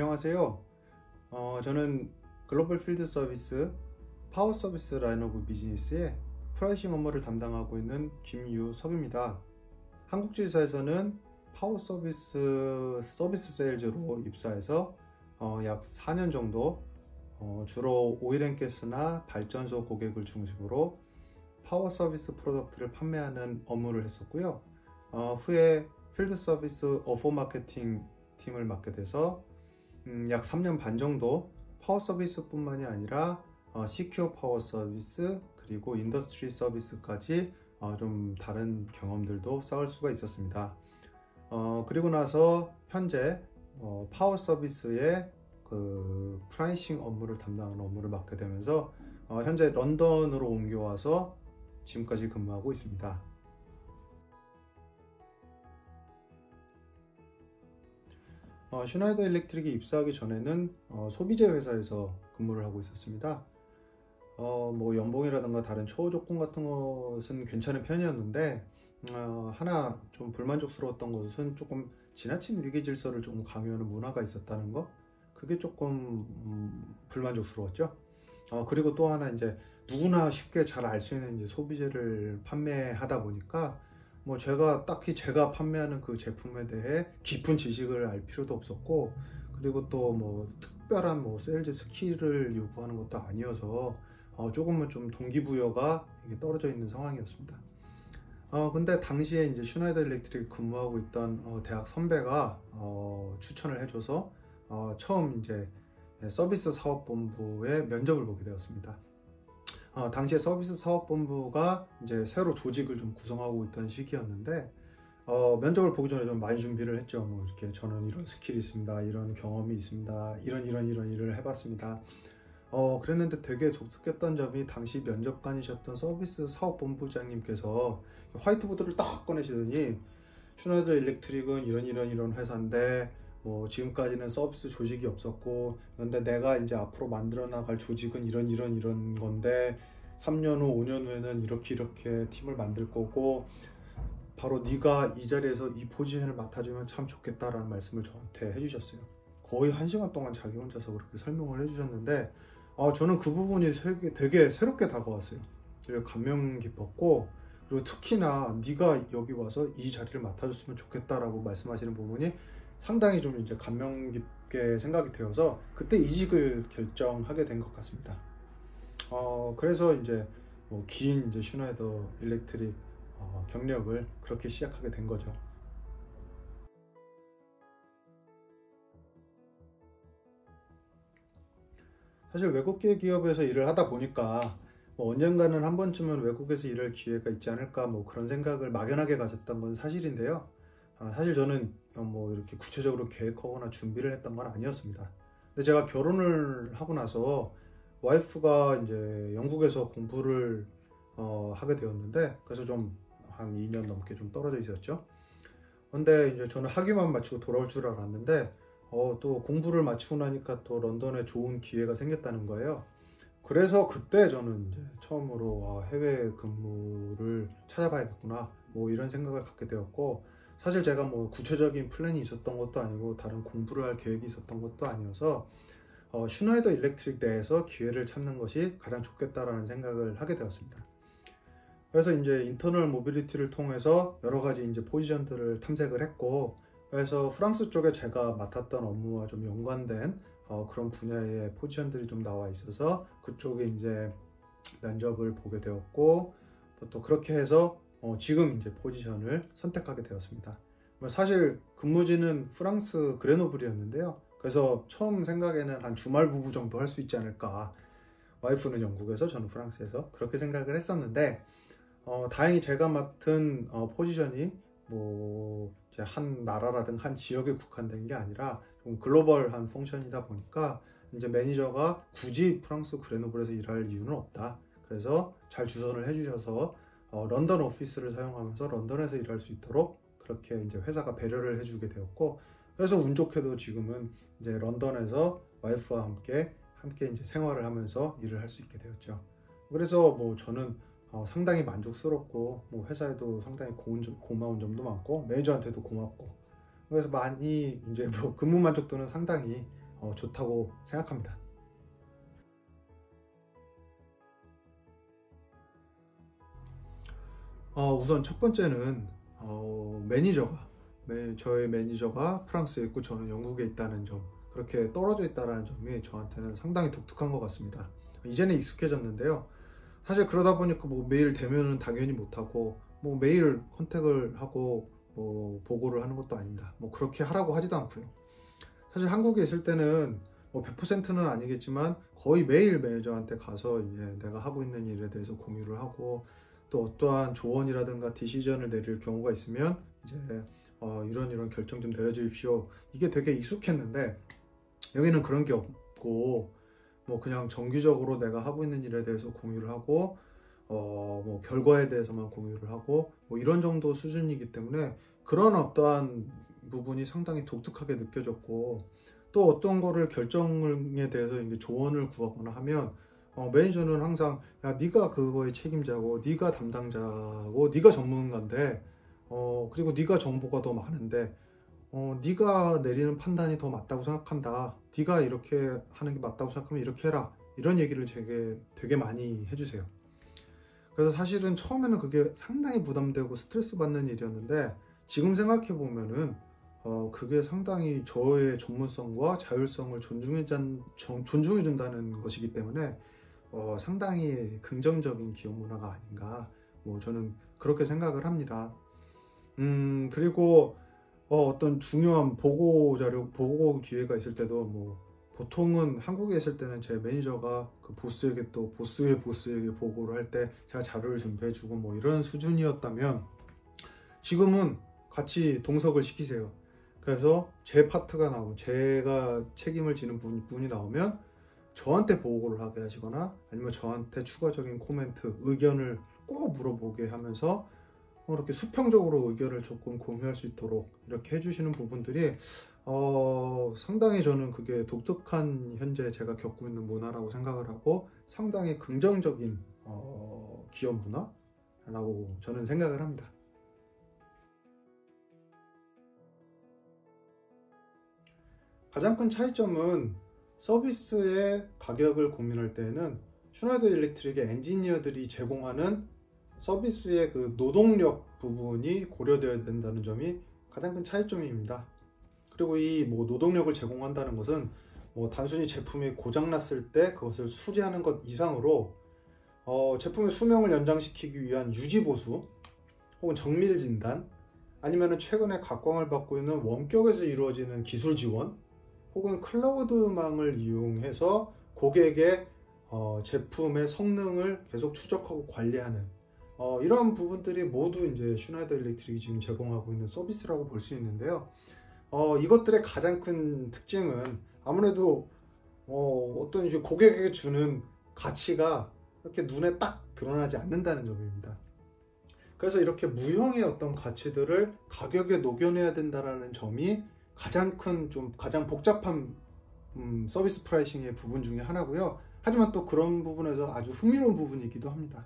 안녕하세요. 저는 글로벌 필드 서비스 파워 서비스 라인 오브 비즈니스의 프라이싱 업무를 담당하고 있는 김유석입니다. 한국지사에서는 파워 서비스 세일즈로 입사해서 약 4년 정도 주로 오일앤가스나 발전소 고객을 중심으로 파워 서비스 프로덕트를 판매하는 업무를 했었고요. 후에 필드 서비스 어포 마케팅 팀을 맡게 돼서 약 3년 반 정도 파워 서비스 뿐만이 아니라 CQ 파워 서비스 그리고 인더스트리 서비스까지 좀 다른 경험들도 쌓을 수가 있었습니다. 그리고 나서 현재 파워 서비스의 그 프라이싱 업무를 담당하는 업무를 맡게 되면서 현재 런던으로 옮겨와서 지금까지 근무하고 있습니다. 슈나이더 일렉트릭에 입사하기 전에는 소비재 회사에서 근무를 하고 있었습니다. 뭐 연봉이라든가 다른 처우 조건 같은 것은 괜찮은 편이었는데 하나 좀 불만족스러웠던 것은 조금 지나친 위계 질서를 조금 강요하는 문화가 있었다는 거, 그게 조금 불만족스러웠죠. 그리고 또 하나 이제 누구나 쉽게 잘 알 수 있는 이제 소비재를 판매하다 보니까 뭐 제가 딱히 제가 판매하는 그 제품에 대해 깊은 지식을 알 필요도 없었고, 그리고 또 뭐 특별한 뭐 세일즈 스킬을 요구하는 것도 아니어서 조금은 좀 동기부여가 이게 떨어져 있는 상황이었습니다. 근데 당시에 이제 슈나이더 일렉트릭 근무하고 있던 대학 선배가 추천을 해줘서 처음 이제 서비스 사업본부에 면접을 보게 되었습니다. 당시에 서비스 사업본부가 이제 새로 조직을 좀 구성하고 있던 시기였는데 면접을 보기 전에 좀 많이 준비를 했죠. 뭐 이렇게 저는 이런 스킬이 있습니다, 이런 경험이 있습니다, 이런 일을 해봤습니다. 그랬는데 되게 독특했던 점이 당시 면접관이셨던 서비스 사업본부장님께서 화이트보드를 딱 꺼내시더니 슈나이더 일렉트릭은 이런 회사인데 뭐 지금까지는 서비스 조직이 없었고, 그런데 내가 이제 앞으로 만들어 나갈 조직은 이런 건데 3년 후 5년 후에는 이렇게 팀을 만들 거고, 바로 네가 이 자리에서 이 포지션을 맡아주면 참 좋겠다라는 말씀을 저한테 해주셨어요. 거의 1시간 동안 자기 혼자서 그렇게 설명을 해주셨는데 저는 그 부분이 되게 새롭게 다가왔어요. 되게 감명 깊었고, 그리고 특히나 네가 여기 와서 이 자리를 맡아줬으면 좋겠다라고 말씀하시는 부분이 상당히 좀 이제 감명 깊게 생각이 되어서 그때 이직을 결정하게 된 것 같습니다. 그래서 이제 뭐 긴 이제 슈나이더 일렉트릭 경력을 그렇게 시작하게 된 거죠. 사실 외국계 기업에서 일을 하다 보니까 뭐 언젠가는 한 번쯤은 외국에서 일할 기회가 있지 않을까, 뭐 그런 생각을 막연하게 가졌던 건 사실인데요. 사실 저는 뭐 이렇게 구체적으로 계획하거나 준비를 했던 건 아니었습니다. 근데 제가 결혼을 하고 나서 와이프가 이제 영국에서 공부를 하게 되었는데, 그래서 좀 한 2년 넘게 좀 떨어져 있었죠. 근데 이제 저는 학위만 마치고 돌아올 줄 알았는데 또 공부를 마치고 나니까 또 런던에 좋은 기회가 생겼다는 거예요. 그래서 그때 저는 이제 처음으로 해외 근무를 찾아봐야겠구나, 뭐 이런 생각을 갖게 되었고, 사실 제가 뭐 구체적인 플랜이 있었던 것도 아니고 다른 공부를 할 계획이 있었던 것도 아니어서 슈나이더 일렉트릭 내에서 기회를 찾는 것이 가장 좋겠다라는 생각을 하게 되었습니다. 그래서 이제 인터널 모빌리티를 통해서 여러 가지 이제 포지션들을 탐색을 했고, 그래서 프랑스 쪽에 제가 맡았던 업무와 좀 연관된 그런 분야의 포지션들이 좀 나와 있어서 그쪽에 이제 면접을 보게 되었고, 또 그렇게 해서 지금 이제 포지션을 선택하게 되었습니다. 사실 근무지는 프랑스 그레노블이었는데요. 그래서 처음 생각에는 한 주말 부부 정도 할 수 있지 않을까, 와이프는 영국에서 저는 프랑스에서, 그렇게 생각을 했었는데 다행히 제가 맡은 포지션이 뭐 이제 한 나라라든 한 지역에 국한된 게 아니라 좀 글로벌한 펑션이다 보니까 이제 매니저가 굳이 프랑스 그레노블에서 일할 이유는 없다, 그래서 잘 주선을 해주셔서 런던 오피스를 사용하면서 런던에서 일할 수 있도록 그렇게 이제 회사가 배려를 해주게 되었고, 그래서 운 좋게도 지금은 이제 런던에서 와이프와 함께 이제 생활을 하면서 일을 할 수 있게 되었죠. 그래서 뭐 저는 상당히 만족스럽고, 뭐 회사에도 상당히 고마운 점도 많고 매니저한테도 고맙고, 그래서 많이 이제 뭐 근무 만족도는 상당히 좋다고 생각합니다. 우선 첫 번째는 저의 매니저가 프랑스에 있고 저는 영국에 있다는 점, 그렇게 떨어져 있다는 점이 저한테는 상당히 독특한 것 같습니다. 이제는 익숙해졌는데요. 사실 그러다 보니까 뭐 매일 대면은 당연히 못하고 뭐 매일 컨택을 하고 뭐 보고를 하는 것도 아닙니다. 뭐 그렇게 하라고 하지도 않고요. 사실 한국에 있을 때는 뭐 100%는 아니겠지만 거의 매일 매니저한테 가서 이제 내가 하고 있는 일에 대해서 공유를 하고, 또 어떠한 조언이라든가 디시전을 내릴 경우가 있으면 이제 이런 결정 좀 내려주십시오. 이게 되게 익숙했는데 여기는 그런 게 없고 뭐 그냥 정기적으로 내가 하고 있는 일에 대해서 공유를 하고 뭐 결과에 대해서만 공유를 하고 뭐 이런 정도 수준이기 때문에 그런 어떠한 부분이 상당히 독특하게 느껴졌고, 또 어떤 거를 결정에 대해서 이제 조언을 구하거나 하면 매니저는 항상 야 네가 그거의 책임자고 네가 담당자고 네가 전문가인데 그리고 네가 정보가 더 많은데 네가 내리는 판단이 더 맞다고 생각한다. 네가 이렇게 하는 게 맞다고 생각하면 이렇게 해라. 이런 얘기를 되게 많이 해주세요. 그래서 사실은 처음에는 그게 상당히 부담되고 스트레스 받는 일이었는데 지금 생각해 보면은 그게 상당히 저의 전문성과 자율성을 존중해 준다는 것이기 때문에 상당히 긍정적인 기업 문화가 아닌가, 뭐 저는 그렇게 생각을 합니다. 그리고 어떤 중요한 보고 기회가 있을 때도 뭐 보통은 한국에 있을 때는 제 매니저가 그 보스에게 또 보스의 보스에게 보고를 할 때 제가 자료를 준비해주고 뭐 이런 수준이었다면 지금은 같이 동석을 시키세요. 그래서 제 파트가 나오고 제가 책임을 지는 분이 나오면 저한테 보고를 하게 하시거나 아니면 저한테 추가적인 코멘트, 의견을 꼭 물어보게 하면서 이렇게 수평적으로 의견을 조금 공유할 수 있도록 이렇게 해주시는 부분들이 상당히 저는 그게 독특한 현재 제가 겪고 있는 문화라고 생각을 하고 상당히 긍정적인 기업 문화라고 저는 생각을 합니다. 가장 큰 차이점은 서비스의 가격을 고민할 때에는 슈나이더 일렉트릭의 엔지니어들이 제공하는 서비스의 그 노동력 부분이 고려되어야 된다는 점이 가장 큰 차이점입니다. 그리고 이 뭐 노동력을 제공한다는 것은 뭐 단순히 제품이 고장났을 때 그것을 수리하는 것 이상으로 제품의 수명을 연장시키기 위한 유지 보수 혹은 정밀 진단, 아니면 최근에 각광을 받고 있는 원격에서 이루어지는 기술 지원 혹은 클라우드망을 이용해서 고객의 제품의 성능을 계속 추적하고 관리하는 이러한 부분들이 모두 이제 슈나이더 일렉트릭이 지금 제공하고 있는 서비스라고 볼 수 있는데요. 이것들의 가장 큰 특징은 아무래도 어떤 이제 고객에게 주는 가치가 이렇게 눈에 딱 드러나지 않는다는 점입니다. 그래서 이렇게 무형의 어떤 가치들을 가격에 녹여내야 된다는 점이 가장 복잡한 서비스 프라이싱의 부분 중에 하나고요. 하지만 또 그런 부분에서 아주 흥미로운 부분이기도 합니다.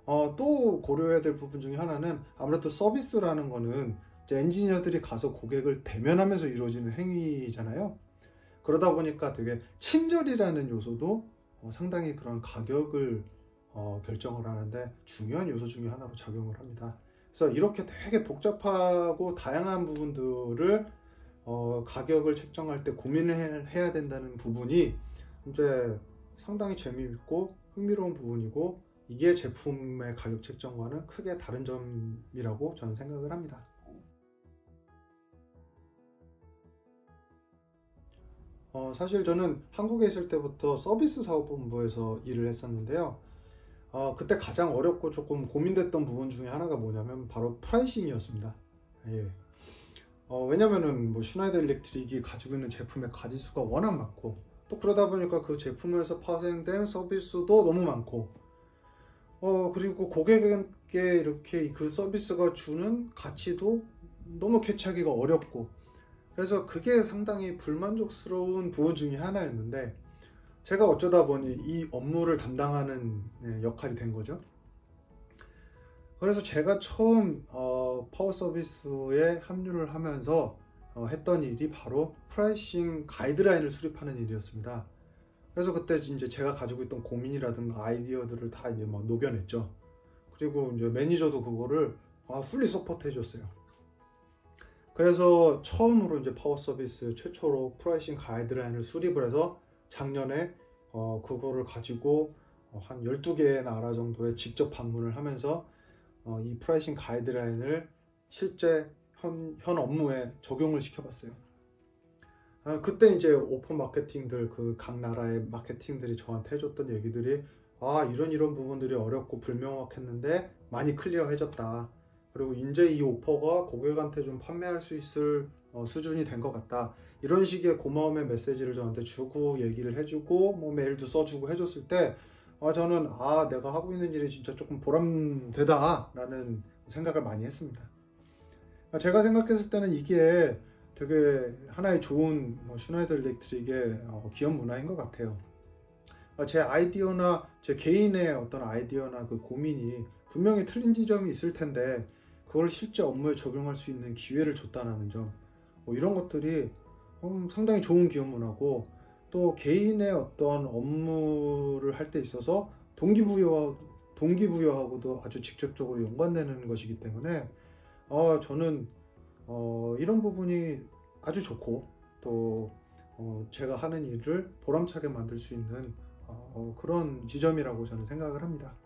또 고려해야 될 부분 중에 하나는 아무래도 서비스라는 거는 이제 엔지니어들이 가서 고객을 대면하면서 이루어지는 행위잖아요. 그러다 보니까 되게 친절이라는 요소도 상당히 그런 가격을 결정을 하는데 중요한 요소 중에 하나로 작용을 합니다. 그래서 이렇게 되게 복잡하고 다양한 부분들을 가격을 책정할 때 고민을 해야 된다는 부분이 이제 상당히 재미있고 흥미로운 부분이고, 이게 제품의 가격 책정과는 크게 다른 점이라고 저는 생각을 합니다. 사실 저는 한국에 있을 때부터 서비스 사업본부에서 일을 했었는데요. 그때 가장 어렵고 조금 고민됐던 부분 중에 하나가 뭐냐면 바로 프라이싱이었습니다. 예. 왜냐면은 뭐 슈나이더 일렉트릭이 가지고 있는 제품의 가지수가 워낙 많고, 또 그러다 보니까 그 제품에서 파생된 서비스도 너무 많고, 그리고 고객에게 이렇게 그 서비스가 주는 가치도 너무 캐치하기가 어렵고, 그래서 그게 상당히 불만족스러운 부분 중에 하나였는데, 제가 어쩌다 보니 이 업무를 담당하는 역할이 된 거죠. 그래서 제가 처음 파워 서비스에 합류를 하면서 했던 일이 바로 프라이싱 가이드라인을 수립하는 일이었습니다. 그래서 그때 이제 제가 가지고 있던 고민이라든가 아이디어들을 다 이제 막 녹여냈죠. 그리고 이제 매니저도 그거를 풀리 서포트 해줬어요. 그래서 처음으로 이제 파워 서비스 최초로 프라이싱 가이드라인을 수립을 해서 작년에 그거를 가지고 한 12개의 나라 정도에 직접 방문을 하면서 이 프라이싱 가이드라인을 실제 현 업무에 적용을 시켜봤어요. 그때 이제 오픈 마케팅들, 그 각 나라의 마케팅들이 저한테 해줬던 얘기들이 이런 부분들이 어렵고 불명확했는데 많이 클리어해졌다. 그리고 이제 이 오퍼가 고객한테 좀 판매할 수 있을 수준이 된 것 같다. 이런 식의 고마움의 메시지를 저한테 주고 얘기를 해주고 뭐 메일도 써주고 해줬을 때 저는 내가 하고 있는 일이 진짜 조금 보람되다 라는 생각을 많이 했습니다. 제가 생각했을 때는 이게 되게 하나의 좋은 슈나이더 일렉트릭의 기업 문화인 것 같아요. 제 아이디어나 제 개인의 어떤 아이디어나 그 고민이 분명히 틀린 지점이 있을 텐데 그걸 실제 업무에 적용할 수 있는 기회를 줬다는 점, 이런 것들이 상당히 좋은 기업 문화고, 또 개인의 어떤 업무를 할 때 있어서 동기부여하고도 아주 직접적으로 연관되는 것이기 때문에 저는 이런 부분이 아주 좋고, 또 제가 하는 일을 보람차게 만들 수 있는 그런 지점이라고 저는 생각을 합니다.